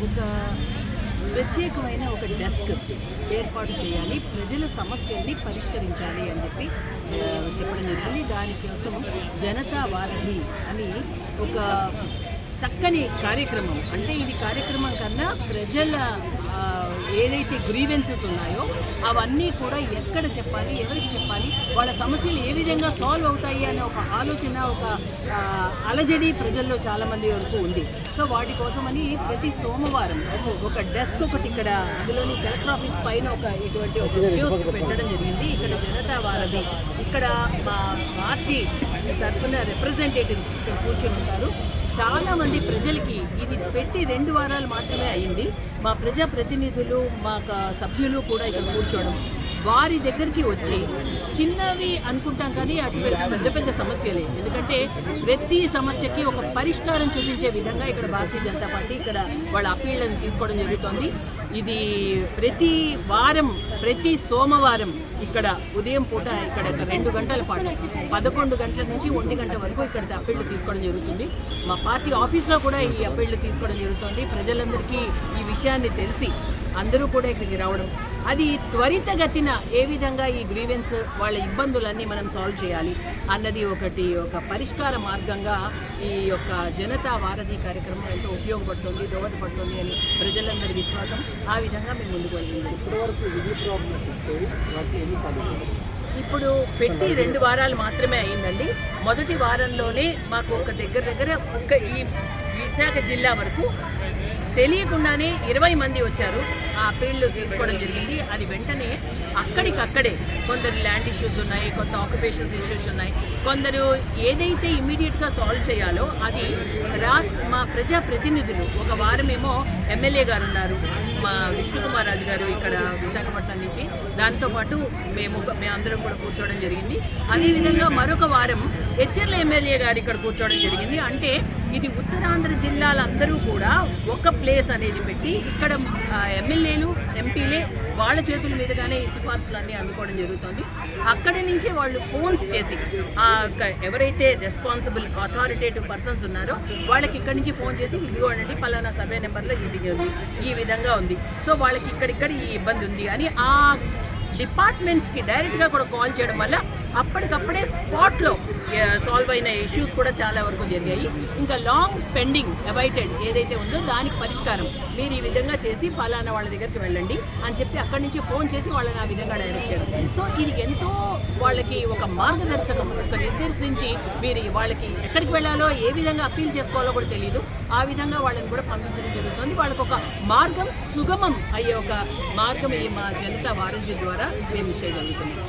ఒక ప్రత్యేకమైన ఒక డెస్క్ ఏర్పాటు చేయాలి, ప్రజల సమస్యల్ని పరిష్కరించాలి అని చెప్పి చెప్పడం జరిగింది. దానికోసం జనతా వారధి అని ఒక చక్కని కార్యక్రమం, అంటే ఇది కార్యక్రమం కన్నా ప్రజల ఏదైతే గ్రీవెన్సెస్ ఉన్నాయో అవన్నీ కూడా ఎక్కడ చెప్పాలి, ఎవరికి చెప్పాలి, వాళ్ళ సమస్యలు ఏ విధంగా సాల్వ్ అవుతాయి అనే ఒక ఆలోచన, ఒక అలజడి ప్రజల్లో చాలామంది వరకు ఉంది. సో వాటి కోసమని ప్రతి సోమవారం ఒక డెస్క్ ఒకటి ఇక్కడ, అందులోని కలెక్టర్ ఆఫీస్ పైన ఇటువంటి ఒక కియోస్క్ పెట్టడం జరిగింది. ఇక్కడ జనతా వారధి, ఇక్కడ మా పార్టీ తరఫున రిప్రజెంటేటివ్స్ ఇక్కడ కూర్చొని ఉంటారు. చాలామంది ప్రజలకి ఇది పెట్టి 2 వారాలు మాత్రమే అయ్యింది. మా ప్రజాప్రతినిధులు, మా సభ్యులు కూడా ఇక్కడ కూర్చోవడం, వారి దగ్గరికి వచ్చి చిన్నవి అనుకుంటాం కానీ అటు పెద్ద పెద్ద సమస్యలే. ఎందుకంటే ప్రతి సమస్యకి ఒక పరిష్కారం చూపించే విధంగా ఇక్కడ భారతీయ జనతా పార్టీ ఇక్కడ వాళ్ళ అప్పీళ్లను తీసుకోవడం జరుగుతోంది. ఇది ప్రతి వారం, ప్రతి సోమవారం ఇక్కడ ఉదయం పూట ఇక్కడ 2 గంటల పాటు 11 గంటల నుంచి 1 గంట వరకు ఇక్కడ అప్పీళ్లు తీసుకోవడం జరుగుతుంది. మా పార్టీ ఆఫీస్లో కూడా ఈ అప్పీళ్లు తీసుకోవడం జరుగుతుంది. ప్రజలందరికీ ఈ విషయాన్ని తెలిసి అందరూ కూడా ఇక్కడికి రావడం, అది త్వరితగతిన ఏ విధంగా ఈ గ్రీవెన్స్ వాళ్ళ ఇబ్బందులన్నీ మనం సాల్వ్ చేయాలి అన్నది ఒక పరిష్కార మార్గంగా ఈ యొక్క జనతా వారధి కార్యక్రమం ఎంతో ఉపయోగపడుతుంది, దోహదపడుతుంది అని ప్రజలందరి విశ్వాసం. ఆ విధంగా మేము ముందుకు వెళ్ళింది. ఇప్పుడు పెట్టి 2 వారాలు మాత్రమే అయిందండి. మొదటి వారంలోనే మాకు ఒక దగ్గర ఈ విశాఖ జిల్లా వరకు తెలియకుండానే 20 మంది వచ్చారు. ఆ అప్పీళ్లు తీసుకోవడం జరిగింది. అది వెంటనే అక్కడికక్కడే కొందరు ల్యాండ్ ఇష్యూస్ ఉన్నాయి, కొంత ఆక్యుపేషన్స్ ఇష్యూస్ ఉన్నాయి, కొందరు ఏదైతే ఇమ్మీడియట్గా సాల్వ్ చేయాలో అది మా ప్రజాప్రతినిధులు, ఒక వారమేమో ఎమ్మెల్యే గారు ఉన్నారు, మా విష్ణుకుమార్ రాజు గారు ఇక్కడ విశాఖపట్నం నుంచి, దాంతోపాటు మేమందరం కూడా కూర్చోవడం జరిగింది. అదేవిధంగా మరొక వారం హెచ్ఎల్ ఎమ్మెల్యే గారు ఇక్కడ కూర్చోవడం జరిగింది. అంటే ఇది ఉత్తరాంధ్ర జిల్లాలందరూ కూడా ఒక ప్లేస్ అనేది పెట్టి ఇక్కడ ఎమ్మెల్యేలు, ఎంపీలే వాళ్ళ చేతుల మీదుగానే ఈ సిఫార్సులన్నీ అందుకోవడం జరుగుతుంది. అక్కడి నుంచే వాళ్ళు ఫోన్స్ చేసి ఎవరైతే రెస్పాన్సిబుల్ అథారిటేటివ్ పర్సన్స్ ఉన్నారో వాళ్ళకి ఇక్కడి నుంచి ఫోన్ చేసి ఇదిగోండి పలానా సర్వే నెంబర్లో ఇది ఈ విధంగా ఉంది, సో వాళ్ళకి ఇక్కడ ఈ ఇబ్బంది ఉంది అని ఆ డిపార్ట్మెంట్స్కి డైరెక్ట్గా కూడా కాల్ చేయడం వల్ల అప్పటికప్పుడే స్పాట్లో సాల్వ్ అయిన ఇష్యూస్ కూడా చాలా వరకు జరిగాయి. ఇంకా లాంగ్ పెండింగ్ అవైటెడ్ ఏదైతే ఉందో దానికి పరిష్కారం మీరు ఈ విధంగా చేసి ఫలానా వాళ్ళ దగ్గరికి వెళ్ళండి అని చెప్పి అక్కడి నుంచి ఫోన్ చేసి వాళ్ళని ఆ విధంగా డైరెక్ట్ చేయడం. సో ఇది ఎంతో వాళ్ళకి ఒక మార్గదర్శకం, ఒక నిర్దేశించి మీరు వాళ్ళకి ఎక్కడికి వెళ్ళాలో, ఏ విధంగా అప్పీల్ చేసుకోవాలో కూడా తెలియదు. ఆ విధంగా వాళ్ళని కూడా పంపించడం జరుగుతుంది. వాళ్ళకి ఒక మార్గం సుగమం అయ్యే ఒక మార్గం ఈ మా జనతా వారధి ద్వారా మేము చేయగలుగుతున్నాం.